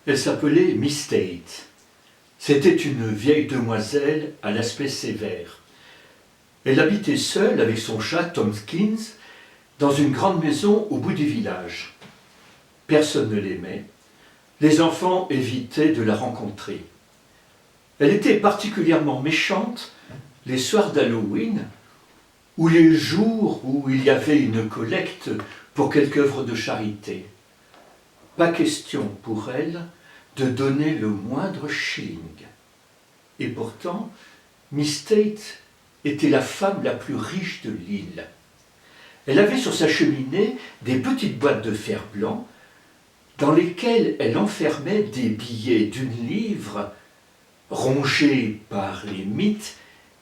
Elle s'appelait Miss Tate. C'était une vieille demoiselle à l'aspect sévère. Elle habitait seule avec son chat Tomkins dans une grande maison au bout du village. Personne ne l'aimait. Les enfants évitaient de la rencontrer. Elle était particulièrement méchante les soirs d'Halloween ou les jours où il y avait une collecte pour quelque œuvre de charité. Pas question pour elle de donner le moindre shilling. Et pourtant, Miss Tate était la femme la plus riche de l'île. Elle avait sur sa cheminée des petites boîtes de fer blanc dans lesquelles elle enfermait des billets d'une livre rongés par les mites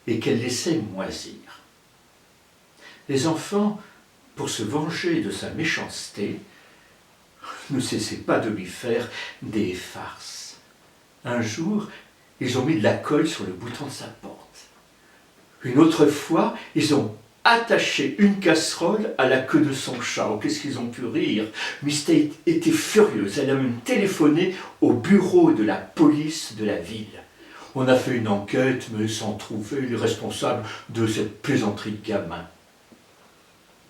et qu'elle laissait moisir. Les enfants, pour se venger de sa méchanceté, ne cessaient pas de lui faire des farces. Un jour, ils ont mis de la colle sur le bouton de sa porte. Une autre fois, ils ont attaché une casserole à la queue de son chat. Oh, qu'est-ce qu'ils ont pu rire! Miss Tate était furieuse. Elle a même téléphoné au bureau de la police de la ville. On a fait une enquête, mais sans trouver les responsables de cette plaisanterie de gamin.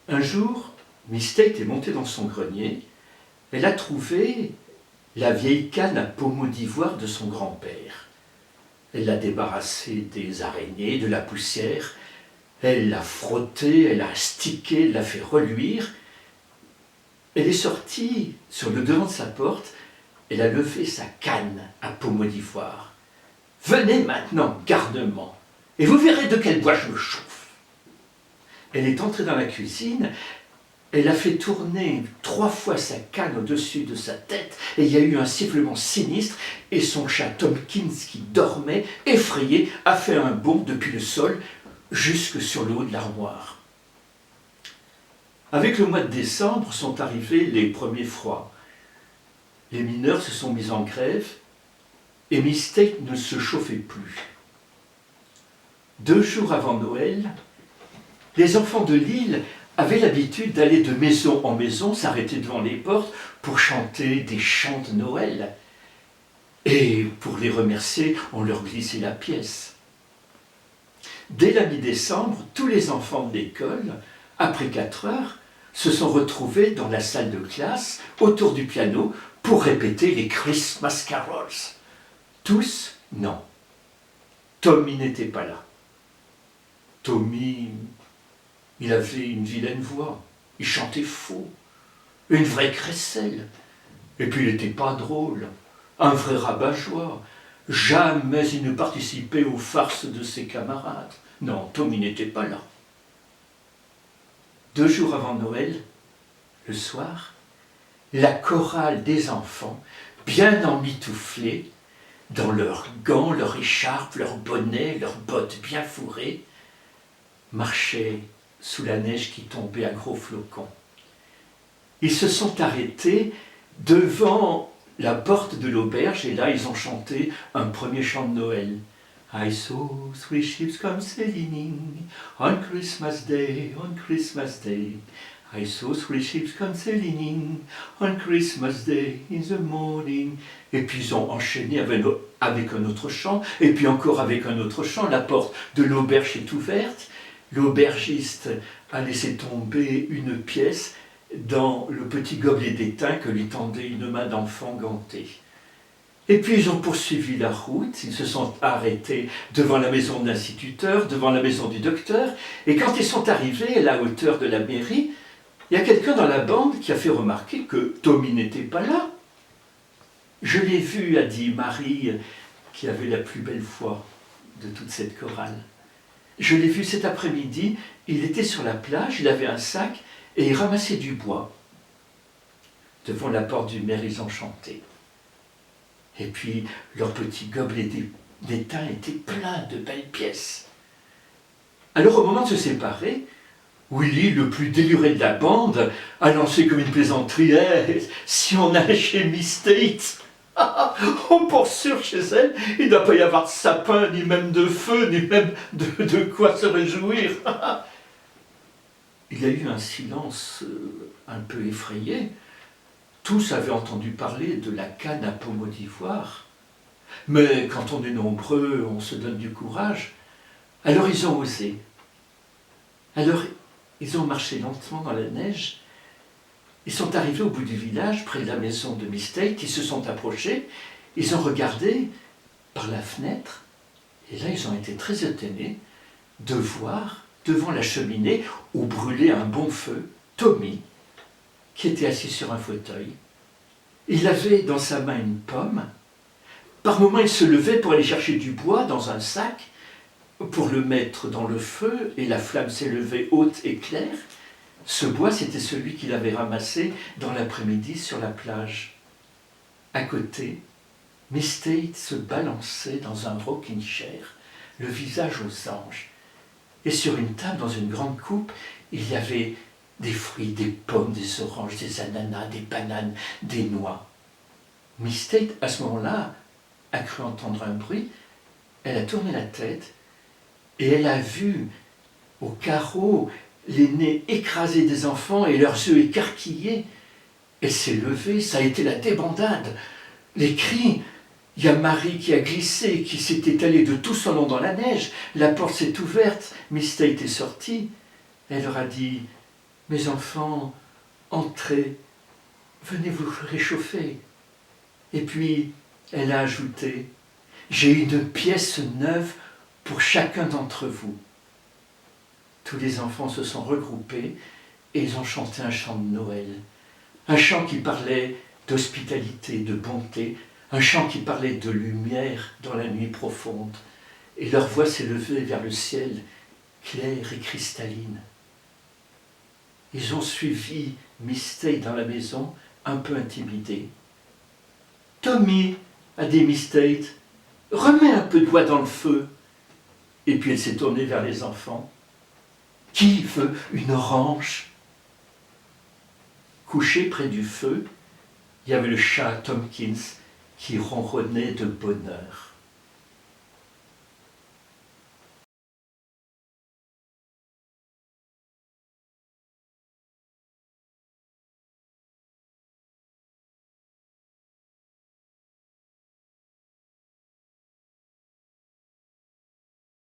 Un jour, Miss Tate est montée dans son grenier. Elle a trouvé la vieille canne à pommeau d'ivoire de son grand-père. Elle l'a débarrassée des araignées, de la poussière. Elle l'a frottée, elle l'a astiquée, elle l'a fait reluire. Elle est sortie sur le devant de sa porte. Elle a levé sa canne à pommeau d'ivoire. « Venez maintenant, gardement, et vous verrez de quel bois je me chauffe. » Elle est entrée dans la cuisine. Elle a fait tourner 3 fois sa canne au-dessus de sa tête et il y a eu un sifflement sinistre et son chat Tomkins, qui dormait, effrayé, a fait un bond depuis le sol jusque sur le haut de l'armoire. Avec le mois de décembre sont arrivés les premiers froids. Les mineurs se sont mis en grève et Miss Tate ne se chauffait plus. 2 jours avant Noël, les enfants de l'île avaient l'habitude d'aller de maison en maison, s'arrêter devant les portes pour chanter des chants de Noël. Et pour les remercier, on leur glissait la pièce. Dès la mi-décembre, tous les enfants de l'école, après 4 heures, se sont retrouvés dans la salle de classe, autour du piano, pour répéter les Christmas carols. Tous, non. Tommy n'était pas là. Tommy, il avait une vilaine voix, il chantait faux, une vraie crécelle. Et puis il n'était pas drôle, un vrai rabat-joie. Jamais il ne participait aux farces de ses camarades. Non, Tommy n'était pas là. 2 jours avant Noël, le soir, la chorale des enfants, bien emmitouflés, dans leurs gants, leurs écharpes, leurs bonnets, leurs bottes bien fourrées, marchait sous la neige qui tombait à gros flocons. Ils se sont arrêtés devant la porte de l'auberge et là ils ont chanté un premier chant de Noël. I saw 3 ships come sailing on Christmas Day, on Christmas Day. I saw 3 ships come sailing on Christmas Day in the morning. Et puis ils ont enchaîné avec un autre chant, et puis encore avec un autre chant. La porte de l'auberge est ouverte. L'aubergiste a laissé tomber une pièce dans le petit gobelet d'étain que lui tendait une main d'enfant gantée. Et puis ils ont poursuivi la route, ils se sont arrêtés devant la maison de l'instituteur, devant la maison du docteur, et quand ils sont arrivés à la hauteur de la mairie, il y a quelqu'un dans la bande qui a fait remarquer que Tommy n'était pas là. Je l'ai vu, a dit Marie, qui avait la plus belle voix de toute cette chorale. Je l'ai vu cet après-midi, il était sur la plage, il avait un sac et il ramassait du bois. Devant la porte du maire, ils ont chanté. Et puis, leur petit gobelet d'étain était plein de belles pièces. Alors, au moment de se séparer, Willy, le plus déluré de la bande, a lancé comme une plaisanterie hey, « Si on allait chez Miss Tate, oh, pour sûr, chez elle, il ne doit pas y avoir de sapin, ni même de feu, ni même de quoi se réjouir. » Il y a eu un silence un peu effrayé. Tous avaient entendu parler de la canne à pommeau d'ivoire. Mais quand on est nombreux, on se donne du courage. Alors ils ont osé. Alors ils ont marché lentement dans la neige. Ils sont arrivés au bout du village, près de la maison de Miss Tate. Ils se sont approchés. Ils ont regardé par la fenêtre. Et là, ils ont été très étonnés de voir, devant la cheminée, où brûlait un bon feu, Tommy, qui était assis sur un fauteuil. Il avait dans sa main une pomme. Par moments, il se levait pour aller chercher du bois dans un sac, pour le mettre dans le feu, et la flamme s'élevait haute et claire. Ce bois, c'était celui qu'il avait ramassé dans l'après-midi sur la plage. À côté, Miss Tate se balançait dans un rocking chair, le visage aux anges. Et sur une table, dans une grande coupe, il y avait des fruits, des pommes, des oranges, des ananas, des bananes, des noix. Miss Tate, à ce moment-là, a cru entendre un bruit. Elle a tourné la tête et elle a vu au carreau les nez écrasés des enfants et leurs yeux écarquillés. Elle s'est levée, ça a été la débandade. Les cris, il y a Marie qui a glissé, qui s'est étalée de tout son long dans la neige. La porte s'est ouverte, Miss Tate est sortie. Elle leur a dit « Mes enfants, entrez, venez vous réchauffer. » Et puis, elle a ajouté « J'ai une pièce neuve pour chacun d'entre vous. » Tous les enfants se sont regroupés et ils ont chanté un chant de Noël. Un chant qui parlait d'hospitalité, de bonté, un chant qui parlait de lumière dans la nuit profonde. Et leur voix s'est levée vers le ciel, clair et cristalline. Ils ont suivi Miss Tate dans la maison, un peu intimidés. « Tommy, a dit Miss Tate, remets un peu de bois dans le feu. » Et puis elle s'est tournée vers les enfants. « Qui veut une orange ?» Couché près du feu, il y avait le chat Tompkins qui ronronnait de bonheur.